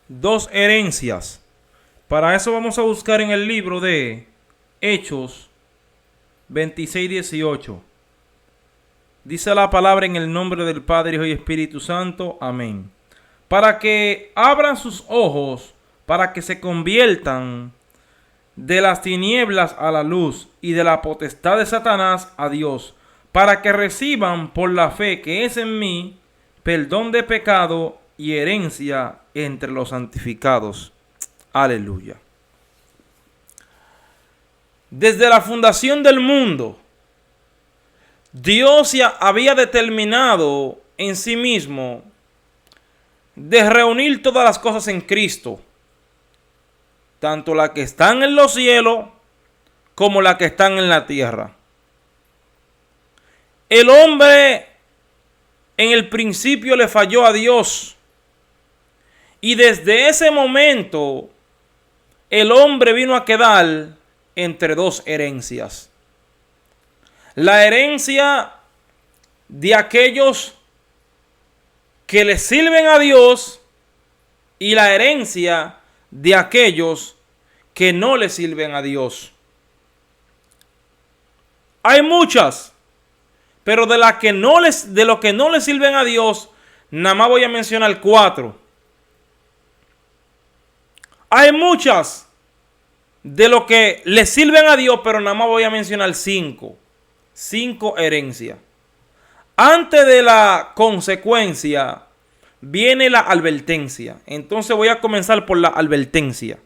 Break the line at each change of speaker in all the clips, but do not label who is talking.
dos herencias. Para eso vamos a buscar en el libro de Hechos 26:18. Dice la palabra en el nombre del Padre, Hijo y Espíritu Santo. Amén. Para que abran sus ojos, para que se conviertan de las tinieblas a la luz y de la potestad de Satanás a Dios, para que reciban por la fe que es en mí perdón de pecado y herencia entre los santificados. Aleluya. Desde la fundación del mundo, Dios ya había determinado en sí mismo de reunir todas las cosas en Cristo, tanto las que están en los cielos como las que están en la tierra. El hombre en el principio le falló a Dios, y desde ese momento el hombre vino a quedar entre dos herencias. La herencia de aquellos que le sirven a Dios y la herencia de aquellos que no le sirven a Dios. Hay muchas, pero de los que no le sirven a Dios, nada más voy a mencionar 4. Hay muchas de los que le sirven a Dios, pero nada más voy a mencionar 5. 5 herencias. Antes de la consecuencia viene la advertencia. Entonces voy a comenzar por la advertencia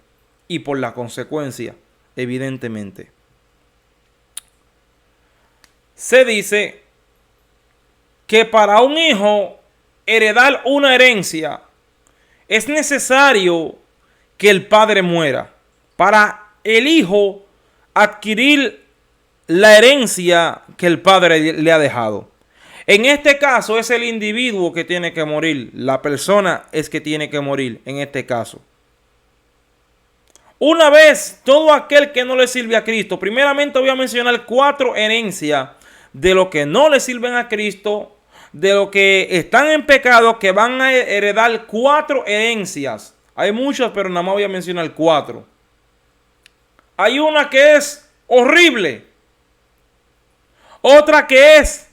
y por la consecuencia, evidentemente. Se dice que para un hijo heredar una herencia es necesario que el padre muera para el hijo adquirir la herencia que el padre le ha dejado. En este caso es el individuo que tiene que morir. La persona es que tiene que morir en este caso. Una vez todo aquel que no le sirve a Cristo, primeramente voy a mencionar 4 herencias de los que no le sirven a Cristo, de los que están en pecado, que van a heredar 4 herencias. Hay muchas, pero nada más voy a mencionar 4. Hay una que es horrible. Otra que es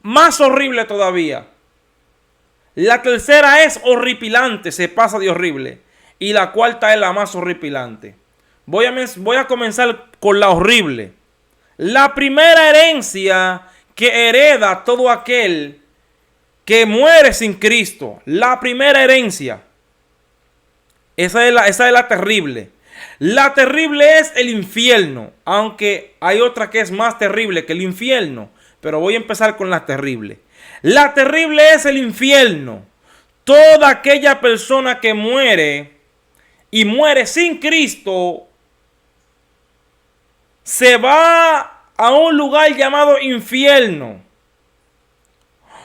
más horrible todavía. La tercera es horripilante, se pasa de horrible. Y la cuarta es la más horripilante. Voy a comenzar con la horrible. La primera herencia que hereda todo aquel que muere sin Cristo. La primera herencia. Esa es la terrible. La terrible es el infierno, aunque hay otra que es más terrible que el infierno, pero voy a empezar con la terrible. La terrible es el infierno. Toda aquella persona que muere y muere sin Cristo se va a un lugar llamado infierno,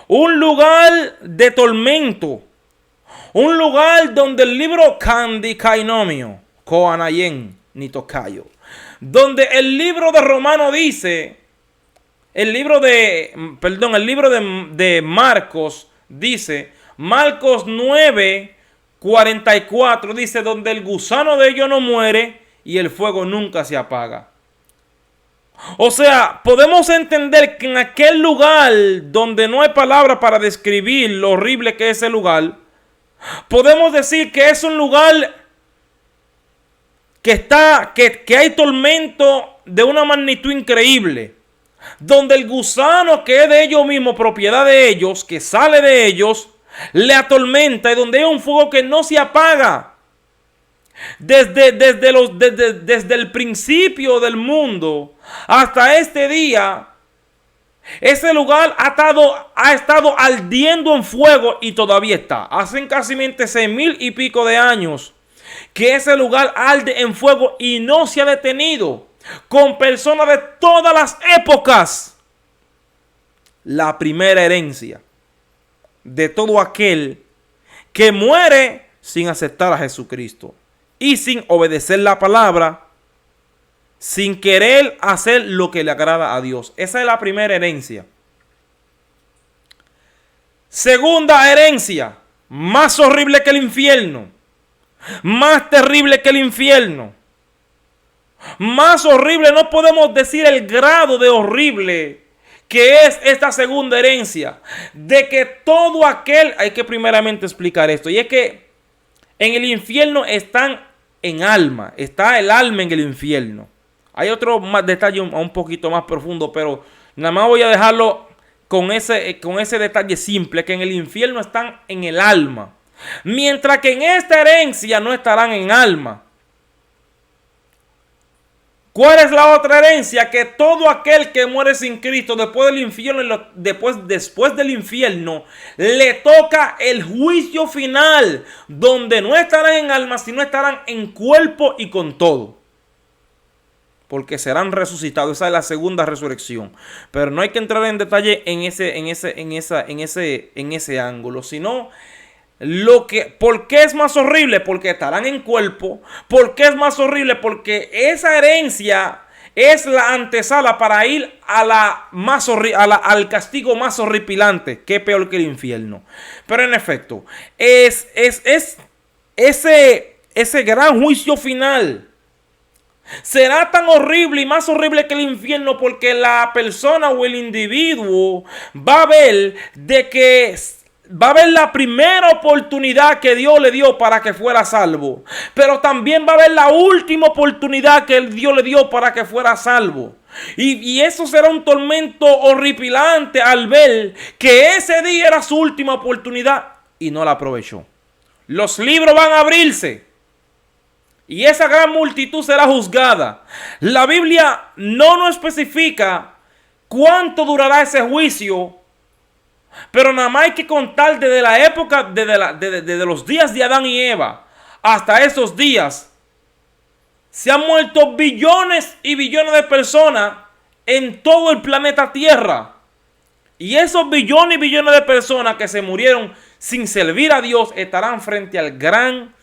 un lugar de tormento, un lugar donde el libro Kandi Kainomio Koanayen ni Tocayo, donde el libro de Romano dice, el libro de Marcos dice, Marcos 9:44 dice, donde el gusano de ellos no muere y el fuego nunca se apaga. O sea, podemos entender que en aquel lugar donde no hay palabra para describir lo horrible que es ese lugar, podemos decir que es un lugar que hay tormento de una magnitud increíble, donde el gusano que es de ellos mismos, propiedad de ellos, que sale de ellos, le atormenta, y donde hay un fuego que no se apaga. Desde el principio del mundo hasta este día, ese lugar ha estado ardiendo en fuego y todavía está. Hacen casi 6,000 y pico de años que ese lugar arde en fuego y no se ha detenido, con personas de todas las épocas. La primera herencia de todo aquel que muere sin aceptar a Jesucristo y sin obedecer la palabra, sin querer hacer lo que le agrada a Dios. Esa es la primera herencia. Segunda herencia, más horrible que el infierno. más terrible que el infierno. Más horrible, no podemos decir el grado de horrible que es esta segunda herencia. De que todo aquel, hay que primeramente explicar esto, y es que en el infierno están en alma, está el alma en el infierno. Hay otro más detalle un poquito más profundo, pero nada más voy a dejarlo con ese detalle simple, que en el infierno están en el alma. Mientras que en esta herencia no estarán en alma. ¿Cuál es la otra herencia? Que todo aquel que muere sin Cristo después del infierno, después del infierno, le toca el juicio final, donde no estarán en alma, sino estarán en cuerpo y con todo. Porque serán resucitados. Esa es la segunda resurrección. Pero no hay que entrar en detalle en ese ángulo, sino ¿por qué es más horrible? Porque estarán en cuerpo. ¿Por qué es más horrible? Porque esa herencia es la antesala para ir al castigo más horripilante, que es peor que el infierno. Pero en efecto, es ese gran juicio final. Será tan horrible y más horrible que el infierno, porque la persona o el individuo va a ver la primera oportunidad que Dios le dio para que fuera salvo. Pero también va a ver la última oportunidad que Dios le dio para que fuera salvo. Y eso será un tormento horripilante al ver que ese día era su última oportunidad y no la aprovechó. Los libros van a abrirse y esa gran multitud será juzgada. La Biblia no nos especifica cuánto durará ese juicio, pero nada más hay que contar desde la época, desde los días de Adán y Eva hasta esos días. Se han muerto billones y billones de personas en todo el planeta Tierra. Y esos billones y billones de personas que se murieron sin servir a Dios estarán frente al gran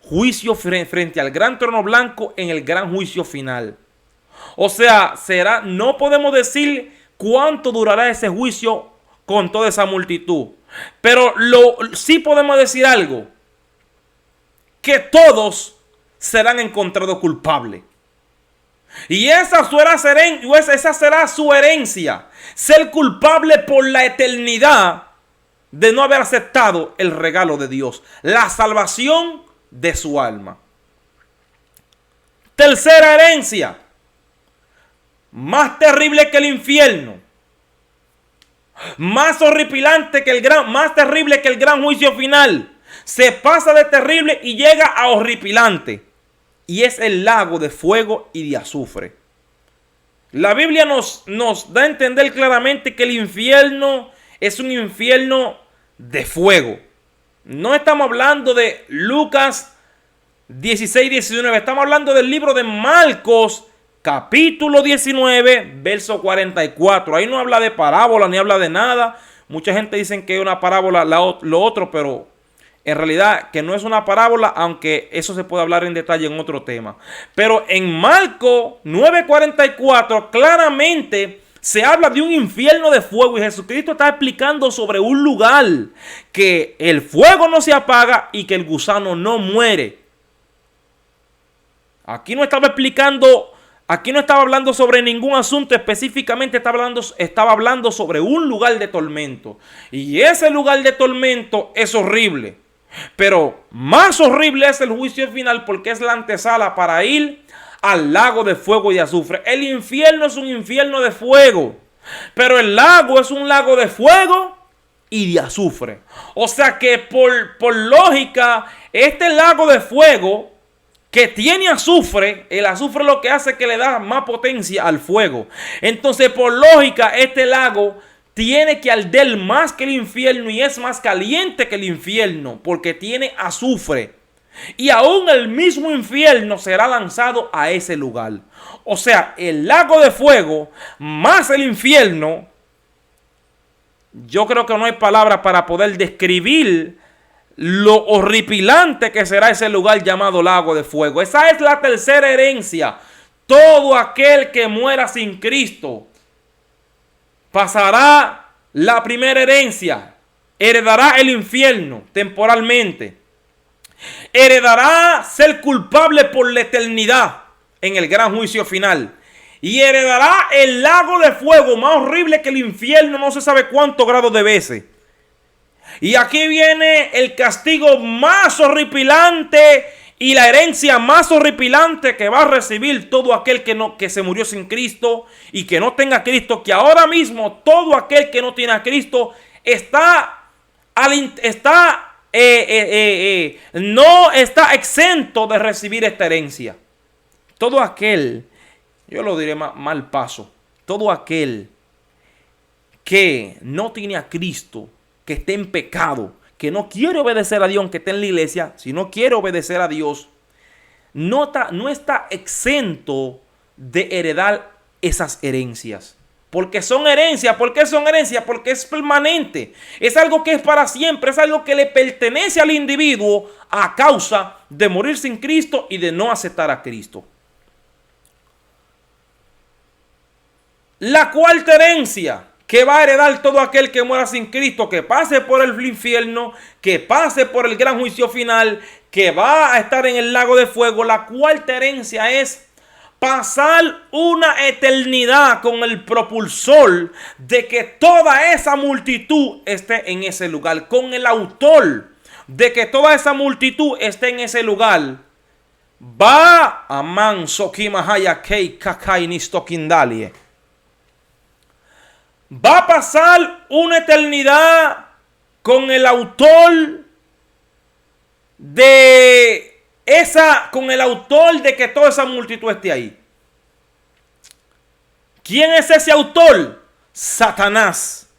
juicio, frente al gran trono blanco en el gran juicio final. O sea, no podemos decir cuánto durará ese juicio con toda esa multitud. Pero sí podemos decir algo: que todos serán encontrados culpables. Y esa será su herencia. Ser culpable por la eternidad de no haber aceptado el regalo de Dios, la salvación de su alma. Tercera herencia, más terrible que el infierno, más horripilante más terrible que el gran juicio final. Se pasa de terrible y llega a horripilante. Y es el lago de fuego y de azufre. La Biblia nos da a entender claramente que el infierno es un infierno de fuego. No estamos hablando de Lucas 16, 19. Estamos hablando del libro de Marcos, capítulo 19, verso 44. Ahí no habla de parábola ni habla de nada. Mucha gente dice que es una parábola lo otro, pero en realidad que no es una parábola, aunque eso se puede hablar en detalle en otro tema. Pero en Marcos 9:44 claramente se habla de un infierno de fuego, y Jesucristo está explicando sobre un lugar que el fuego no se apaga y que el gusano no muere. Aquí no estaba hablando sobre ningún asunto específicamente, estaba hablando sobre un lugar de tormento. Y ese lugar de tormento es horrible. Pero más horrible es el juicio final, porque es la antesala para ir al lago de fuego y de azufre. El infierno es un infierno de fuego, pero el lago es un lago de fuego y de azufre. O sea que por lógica, este lago de fuego que tiene azufre, el azufre lo que hace es que le da más potencia al fuego. Entonces, por lógica, este lago tiene que arder más que el infierno y es más caliente que el infierno, porque tiene azufre. Y aún el mismo infierno será lanzado a ese lugar. O sea, el lago de fuego más el infierno, yo creo que no hay palabras para poder describir lo horripilante que será ese lugar llamado lago de fuego. Esa es la tercera herencia. Todo aquel que muera sin Cristo pasará la primera herencia, heredará el infierno temporalmente. heredará ser culpable por la eternidad en el gran juicio final. Y heredará el lago de fuego más horrible que el infierno, no se sabe cuántos grados de veces. Y aquí viene el castigo más horripilante y la herencia más horripilante que va a recibir todo aquel que se murió sin Cristo y que no tenga a Cristo, que ahora mismo todo aquel que no tiene a Cristo no está exento de recibir esta herencia. Todo aquel, yo lo diré mal paso, todo aquel que no tiene a Cristo, que esté en pecado, que no quiere obedecer a Dios, que esté en la iglesia, si no quiere obedecer a Dios, no está exento de heredar esas herencias. Porque son herencias. ¿Por qué son herencias? Porque es permanente. Es algo que es para siempre. Es algo que le pertenece al individuo a causa de morir sin Cristo y de no aceptar a Cristo. La cuarta herencia que va a heredar todo aquel que muera sin Cristo, que pase por el infierno, que pase por el gran juicio final, que va a estar en el lago de fuego. La cuarta herencia es pasar una eternidad con el propulsor de que toda esa multitud esté en ese lugar, con el autor de que toda esa multitud esté en ese lugar. Va a manso kimahaya kei kakai nistokindalie. Va a pasar una eternidad con el autor de que toda esa multitud esté ahí. ¿Quién es ese autor? Satanás.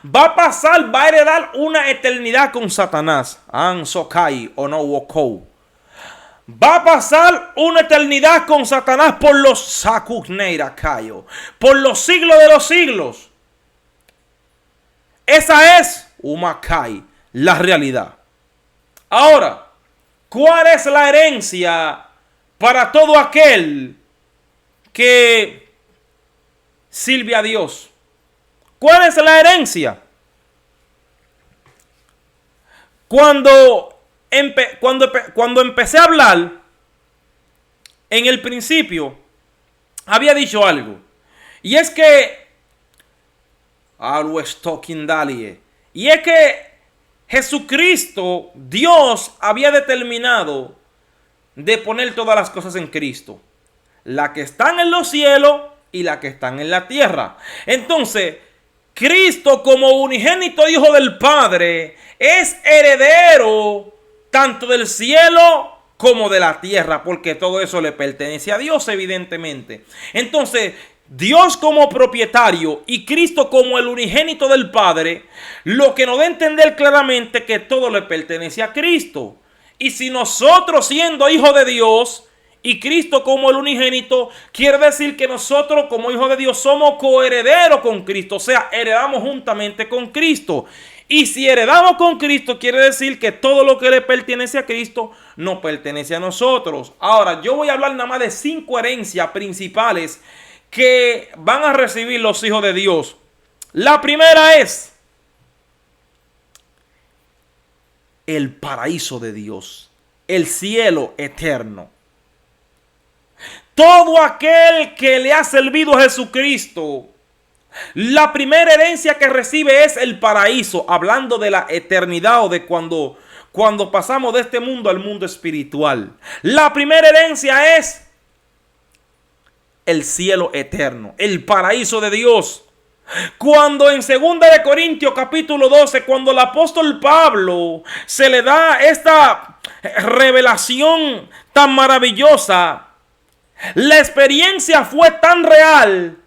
Va a heredar una eternidad con Satanás. Ansokai o no wokou. Va a pasar una eternidad con Satanás por los Sakukneirakayo, por los siglos de los siglos. Esa es Umakai, la realidad. Ahora, ¿cuál es la herencia para todo aquel que sirve a Dios? ¿Cuál es la herencia? Cuando empecé a hablar, en el principio, había dicho algo. Y es que, y es que Jesucristo, Dios, había determinado de poner todas las cosas en Cristo. La que están en los cielos y la que están en la tierra. Entonces, Cristo como unigénito Hijo del Padre es heredero tanto del cielo como de la tierra, porque todo eso le pertenece a Dios, evidentemente. Entonces, Dios como propietario y Cristo como el unigénito del Padre, lo que nos da a entender claramente que todo le pertenece a Cristo. Y si nosotros, siendo hijos de Dios y Cristo como el unigénito, quiere decir que nosotros como hijos de Dios somos coherederos con Cristo, o sea, heredamos juntamente con Cristo. Y si heredamos con Cristo, quiere decir que todo lo que le pertenece a Cristo nos pertenece a nosotros. Ahora, yo voy a hablar nada más de 5 herencias principales que van a recibir los hijos de Dios. La primera es el paraíso de Dios, el cielo eterno. Todo aquel que le ha servido a Jesucristo, la primera herencia que recibe es el paraíso, hablando de la eternidad o de cuando pasamos de este mundo al mundo espiritual. La primera herencia es el cielo eterno, el paraíso de Dios. Cuando en 2 de Corintios capítulo 12, cuando el apóstol Pablo se le da esta revelación tan maravillosa, la experiencia fue tan real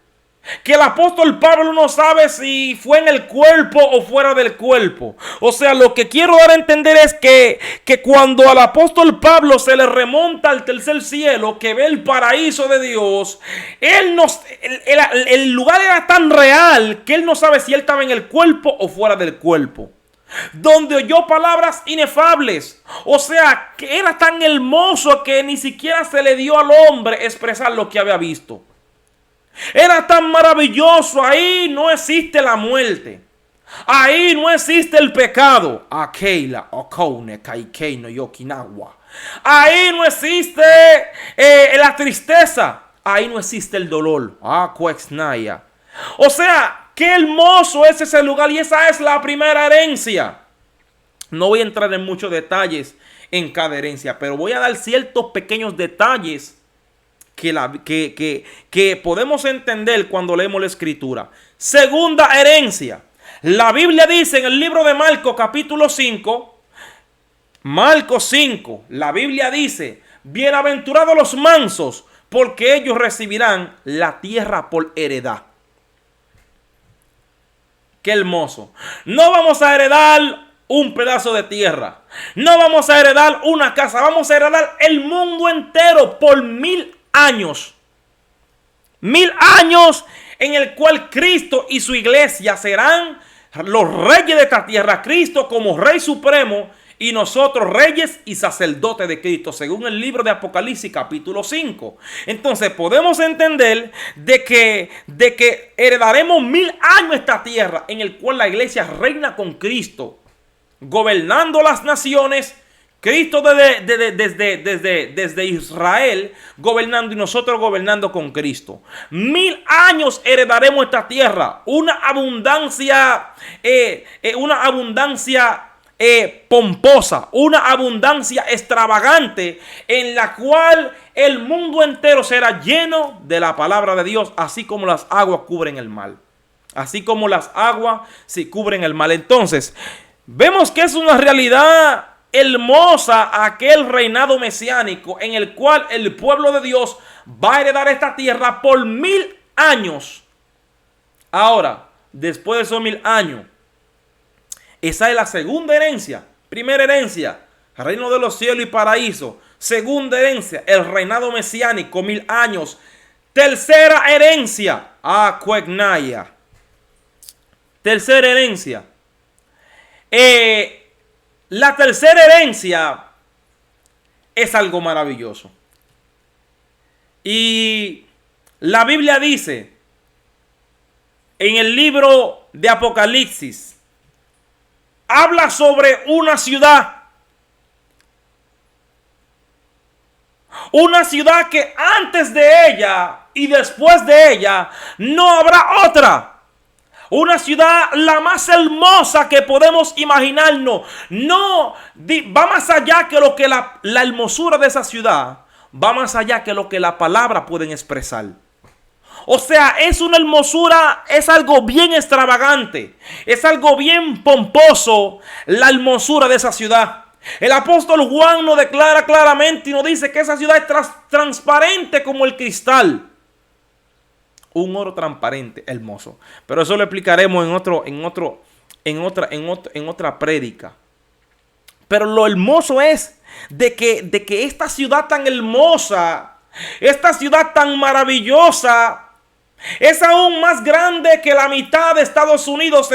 que el apóstol Pablo no sabe si fue en el cuerpo o fuera del cuerpo. O sea, lo que quiero dar a entender es que cuando al apóstol Pablo se le remonta al tercer cielo, que ve el paraíso de Dios, el lugar era tan real que él no sabe si él estaba en el cuerpo o fuera del cuerpo. Donde oyó palabras inefables. O sea, que era tan hermoso que ni siquiera se le dio al hombre expresar lo que había visto. Era tan maravilloso, ahí no existe la muerte. Ahí no existe el pecado. Akeila, Okone, Kaikeino y Okinawa. Ahí no existe la tristeza. Ahí no existe el dolor. Cuexnaya. O sea, qué hermoso es ese lugar y esa es la primera herencia. No voy a entrar en muchos detalles en cada herencia, pero voy a dar ciertos pequeños detalles que podemos entender cuando leemos la escritura. Segunda herencia. La Biblia dice en el libro de Marcos capítulo 5, Marcos 5, la Biblia dice, bienaventurados los mansos, porque ellos recibirán la tierra por heredad. Qué hermoso. No vamos a heredar un pedazo de tierra. No vamos a heredar una casa. Vamos a heredar el mundo entero por 1000 años. 1000 años en el cual Cristo y su iglesia serán los reyes de esta tierra. Cristo como Rey Supremo y nosotros reyes y sacerdotes de Cristo, según el libro de Apocalipsis capítulo 5. Entonces podemos entender de que heredaremos 1000 años esta tierra en el cual la iglesia reina con Cristo, gobernando las naciones. Cristo desde Israel gobernando y nosotros gobernando con Cristo. 1000 años heredaremos esta tierra. Una abundancia pomposa, una abundancia extravagante en la cual el mundo entero será lleno de la palabra de Dios, así como las aguas cubren el mar. Así como las aguas se cubren el mar. Entonces, vemos que es una realidad hermosa aquel reinado mesiánico en el cual el pueblo de Dios va a heredar esta tierra por 1000 años. Ahora, después de esos 1000 años, esa es la segunda herencia. Primera herencia, reino de los cielos y paraíso. Segunda herencia, el reinado mesiánico, 1000 años. Tercera herencia, Cuegnaya. Tercera herencia. La tercera herencia es algo maravilloso. Y la Biblia dice en el libro de Apocalipsis, habla sobre una ciudad. Una ciudad que antes de ella y después de ella no habrá otra. Una ciudad la más hermosa que podemos imaginarnos. No, va más allá que lo que la hermosura de esa ciudad. Va más allá que lo que la palabra pueden expresar. O sea, es una hermosura, es algo bien extravagante. Es algo bien pomposo la hermosura de esa ciudad. El apóstol Juan nos declara claramente y nos dice que esa ciudad es transparente como el cristal. Un oro transparente, hermoso. Pero eso lo explicaremos en otra prédica. Pero lo hermoso es de que esta ciudad tan hermosa, esta ciudad tan maravillosa, es aún más grande que la mitad de Estados Unidos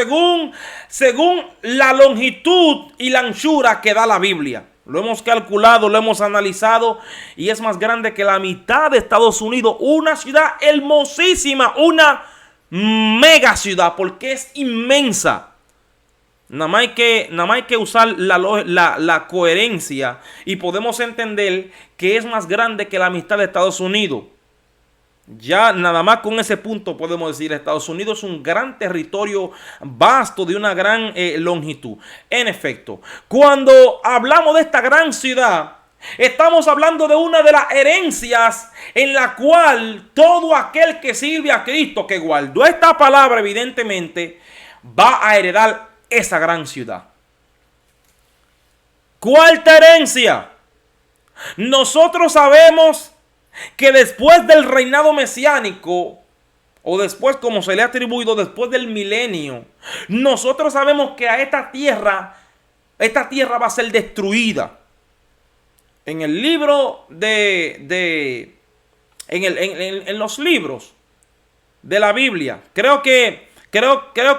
según la longitud y la anchura que da la Biblia. Lo hemos calculado, lo hemos analizado y es más grande que la mitad de Estados Unidos. Una ciudad hermosísima, una mega ciudad porque es inmensa. Nada más hay que usar la coherencia y podemos entender que es más grande que la mitad de Estados Unidos. Ya nada más con ese punto podemos decir Estados Unidos es un gran territorio vasto de una gran longitud. En efecto, cuando hablamos de esta gran ciudad, estamos hablando de una de las herencias en la cual todo aquel que sirve a Cristo, que guardó esta palabra evidentemente, va a heredar esa gran ciudad. Cuarta herencia. Nosotros sabemos que después del reinado mesiánico, o después como se le ha atribuido, después del milenio, nosotros sabemos que a esta tierra va a ser destruida. En el libro en los libros de la Biblia, creo que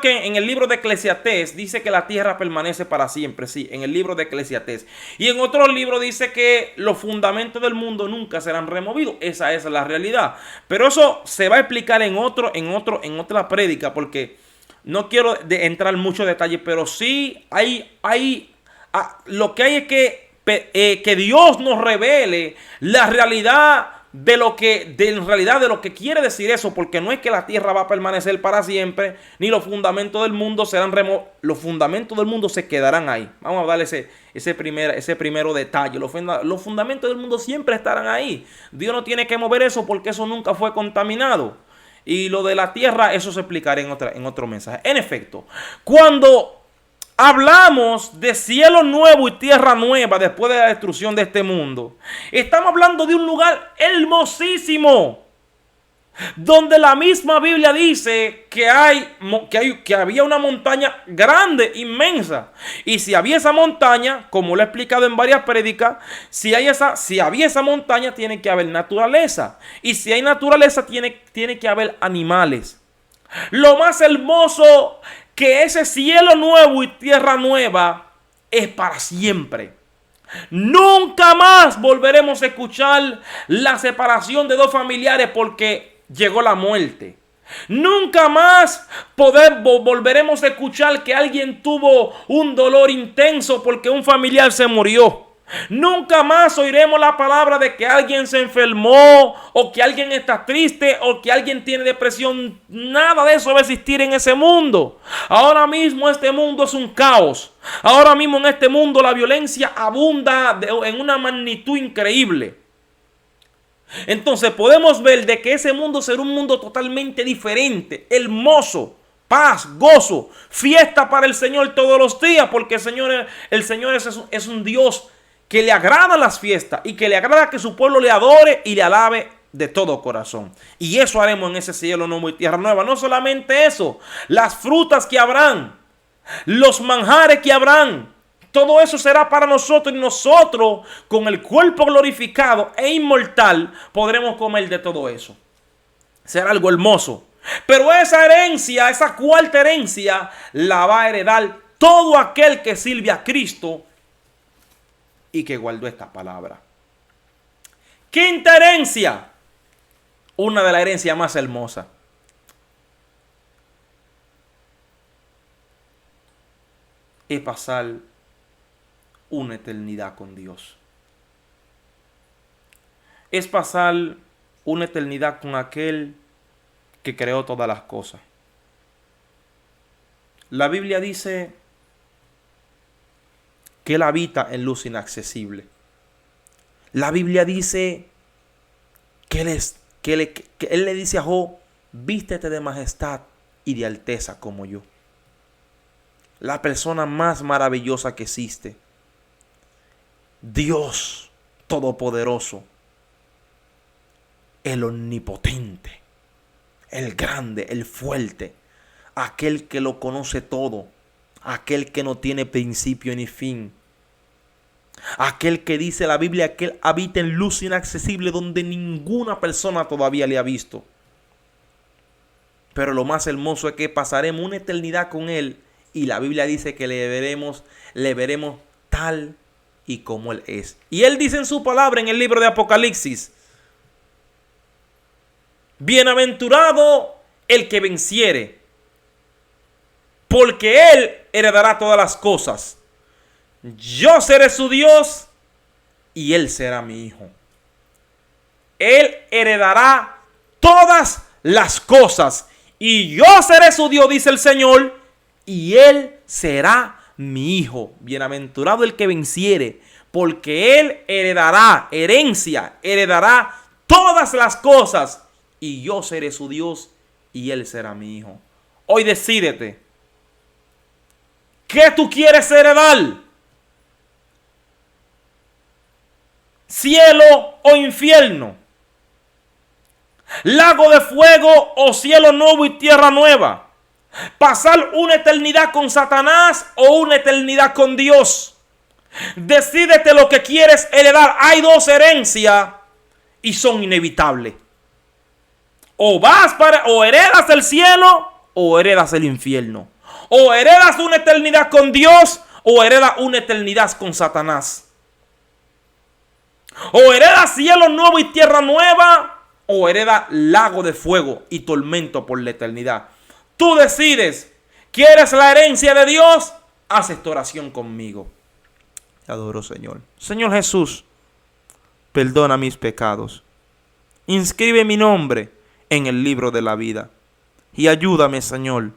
en el libro de Eclesiastés dice que la tierra permanece para siempre. Sí, en el libro de Eclesiastés. Y en otro libro dice que los fundamentos del mundo nunca serán removidos. Esa es la realidad. Pero eso se va a explicar en otra prédica porque no quiero entrar en muchos detalles, pero sí lo que hay es que Dios nos revele la realidad de lo que quiere decir eso, porque no es que la tierra va a permanecer para siempre, ni los fundamentos del mundo serán removidos. Los fundamentos del mundo se quedarán ahí. Vamos a darle ese primero detalle. Los fundamentos del mundo siempre estarán ahí. Dios no tiene que mover eso porque eso nunca fue contaminado. Y lo de la tierra, eso se explicará en otro mensaje. En efecto, cuando hablamos de cielo nuevo y tierra nueva después de la destrucción de este mundo, estamos hablando de un lugar hermosísimo, donde la misma Biblia dice que había una montaña grande, inmensa. Y si había esa montaña, como lo he explicado en varias prédicas, si había esa montaña, tiene que haber naturaleza. Y si hay naturaleza, tiene que haber animales. Lo más hermoso que ese cielo nuevo y tierra nueva es para siempre. Nunca más volveremos a escuchar la separación de dos familiares porque llegó la muerte. Nunca más volveremos a escuchar que alguien tuvo un dolor intenso porque un familiar se murió. Nunca más oiremos la palabra de que alguien se enfermó, o que alguien está triste, o que alguien tiene depresión. Nada de eso va a existir en ese mundo. Ahora mismo este mundo es un caos. Ahora mismo en este mundo la violencia abunda en una magnitud increíble. Entonces podemos ver de que ese mundo será un mundo totalmente diferente, hermoso, paz, gozo, fiesta para el Señor todos los días, porque el Señor es un Dios que le agrada las fiestas y que le agrada que su pueblo le adore y le alabe de todo corazón. Y eso haremos en ese cielo nuevo y tierra nueva. No solamente eso, las frutas que habrán, los manjares que habrán, todo eso será para nosotros, y nosotros con el cuerpo glorificado e inmortal podremos comer de todo eso. Será algo hermoso. Pero esa herencia, esa cuarta herencia, la va a heredar todo aquel que sirve a Cristo y que guardó esta palabra. Quinta herencia, una de las herencias más hermosas. Es pasar una eternidad con Dios. Es pasar una eternidad con aquel que creó todas las cosas. La Biblia dice que Él habita en luz inaccesible. La Biblia dice que Él le dice a Job: vístete de majestad y de alteza como yo. La persona más maravillosa que existe. Dios Todopoderoso, el omnipotente, el grande, el fuerte, aquel que lo conoce todo, aquel que no tiene principio ni fin, aquel que dice la Biblia que Él habita en luz inaccesible donde ninguna persona todavía le ha visto. Pero lo más hermoso es que pasaremos una eternidad con Él, y la Biblia dice que le veremos tal y como Él es. Y Él dice en su palabra en el libro de Apocalipsis: bienaventurado el que venciere, porque Él heredará todas las cosas. Yo seré su Dios y Él será mi hijo. Él heredará todas las cosas y yo seré su Dios, dice el Señor, y Él será mi hijo. Bienaventurado el que venciere, porque Él heredará todas las cosas, y yo seré su Dios y Él será mi hijo. Hoy decídete, ¿qué tú quieres heredar? ¿Cielo o infierno? ¿Lago de fuego o cielo nuevo y tierra nueva? ¿Pasar una eternidad con Satanás o una eternidad con Dios? Decídete lo que quieres heredar. Hay dos herencias y son inevitables. O heredas el cielo o heredas el infierno. O heredas una eternidad con Dios o heredas una eternidad con Satanás. O heredas cielo nuevo y tierra nueva, o heredas lago de fuego y tormento por la eternidad. Tú decides ¿Quieres la herencia de Dios? Haz esta oración conmigo. Te adoro, Señor. Señor Jesús, perdona mis pecados. Inscribe mi nombre en el libro de la vida. Y ayúdame, Señor,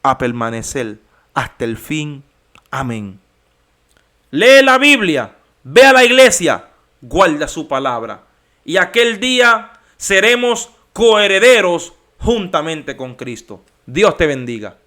a permanecer hasta el fin. Amén. Lee la Biblia, ve a la iglesia, guarda su palabra. Y aquel día seremos coherederos juntamente con Cristo. Dios te bendiga.